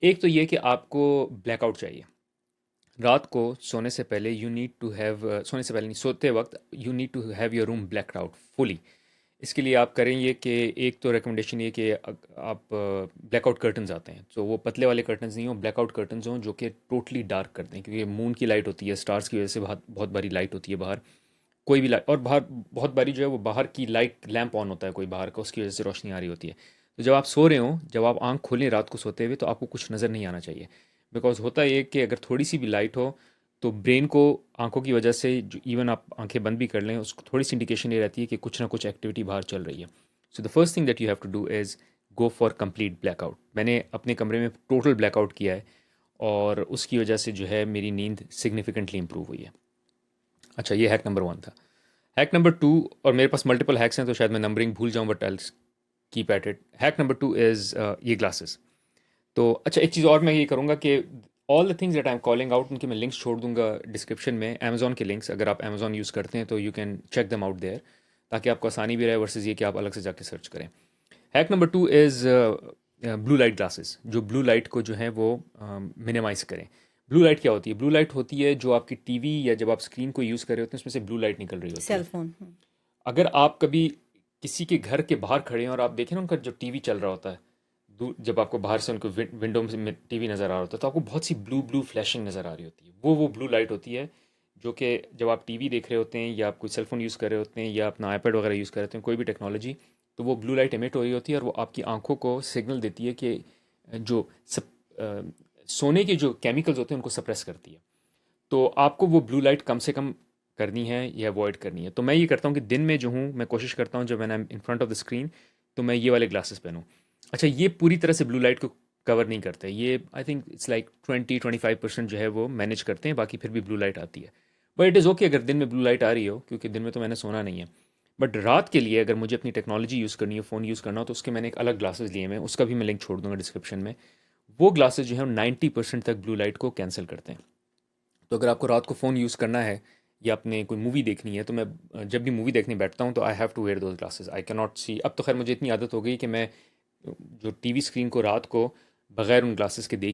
एक तो ये कि आपको ब्लैकआउट चाहिए। रात को सोने से पहले यू नीड टू हैव सोने से पहले नहीं, सोते वक्त you need to have your room blacked out fully. इसके लिए आप करें ये कि एक तो रिकमेंडेशन ये कि आप ब्लैकआउट कर्टन्स आते हैं, तो वो पतले वाले कर्टन्स नहीं हों, ब्लैकआउट कर्टन्स हों जो कि टोटली डार्क कर दें, क्योंकि मून की लाइट होती है, स्टार्स की वजह से बहुत बहुत बारी लाइट होती है बाहर। कोई भी लाइट, और बाहर बहुत बारी जो है वो बाहर की लाइट लैंप ऑन होता है कोई बाहर का, उसकी वजह से रोशनी आ रही होती है। तो जब आप सो रहे हो, जब आप आंख खोलें रात को सोते हुए, तो आपको कुछ नज़र नहीं आना चाहिए। बिकॉज होता है ये कि अगर थोड़ी सी भी लाइट हो तो ब्रेन को आंखों की वजह से, जो इवन आप आंखें बंद भी कर लें, उसको थोड़ी सी इंडिकेशन ये रहती है कि कुछ ना कुछ एक्टिविटी बाहर चल रही है। So the first thing that you have to do is go for complete blackout. मैंने अपने कमरे में टोटल ब्लैकआउट किया है, और उसकी वजह से जो है मेरी नींद सिग्निफिकेंटली इंप्रूव हुई है। अच्छा, ये हैक नंबर वन था। हैक नंबर टू, और मेरे पास मल्टीपल हैक्स हैं तो शायद मैं नंबरिंग भूल जाऊं, but I keep at it. Hack number two is ये ग्लासेस। तो अच्छा, एक चीज़ और मैं ये करूँगा कि all the things that I am calling out, उनके मैं लिंक्स छोड़ दूंगा डिस्क्रिप्शन में, अमेजोन के लिंक्स। अगर आप अमेजोन यूज़ करते हैं तो you can check them out there, ताकि आपको आसानी भी रहे वर्सेस ये कि आप अलग से जाके सर्च करें। Hack number two is blue light glasses, जो ब्लू लाइट को जो है वो मिनिमाइज़ करें। ब्लू लाइट क्या होती है? ब्लू लाइट होती है जो आपकी टीवी या जब आप स्क्रीन को यूज़ कर रहे होते हैं, उसमें से ब्लू लाइट निकल रही होती सेल है। फोन। अगर आप कभी किसी के घर के बाहर खड़े हैं और आप देखें ना उनका जो टीवी चल रहा होता है, जब आपको बाहर से उनको विंडो में टीवी नज़र आ रहा होता है, तो आपको बहुत सी ब्लू ब्लू फ्लैशिंग नज़र आ रही होती है। वो ब्लू लाइट होती है जो कि जब आप टीवी देख रहे होते हैं या आप कोई सेलफोन यूज़ कर रहे होते हैं या अपना आईपैड वगैरह यूज़ कर रहे होते हैं, कोई भी टेक्नोलॉजी, तो वो ब्लू लाइट एमिट हो रही होती है और वो आपकी आंखों को सिग्नल देती है कि जो सोने के जो केमिकल्स होते हैं उनको सप्रेस करती है। तो आपको वो ब्लू लाइट कम से कम करनी है या अवॉइड करनी है। तो मैं ये करता हूँ कि दिन में जो हूँ, मैं कोशिश करता हूँ जब मैं in front of the screen, तो मैं ये वाले ग्लासेस पहनूँ। अच्छा, ये पूरी तरह से ब्लू लाइट को कवर नहीं करते, ये आई थिंक इट्स लाइक 20-25% जो है वो मैनेज करते हैं, बाकी फिर भी ब्लू लाइट आती है। बट इट इज़ ओके अगर दिन में ब्लू लाइट आ रही हो, क्योंकि दिन में तो मैंने सोना नहीं है। बट रात के लिए अगर मुझे अपनी टेक्नोलॉजी यूज़ करनी हो, फ़ोन यूज़ करना हो, तो उसके मैंने एक अलग ग्लासेस लिए हैं, उसका भी मैं लिंक छोड़ दूंगा डिस्क्रिप्शन में। वो ग्लासेस जो है 90% तक ब्लू लाइट को कैंसिल करते हैं। तो अगर आपको रात को फ़ोन यूज़ करना है या आपने कोई मूवी देखनी है, तो मैं जब भी मूवी देखने बैठता हूँ तो I have to wear those glasses. I can not see, अब तो खैर मुझे इतनी आदत हो गई कि मैं जो टीवी स्क्रीन को रात को बगैर उन ग्लासेस के देख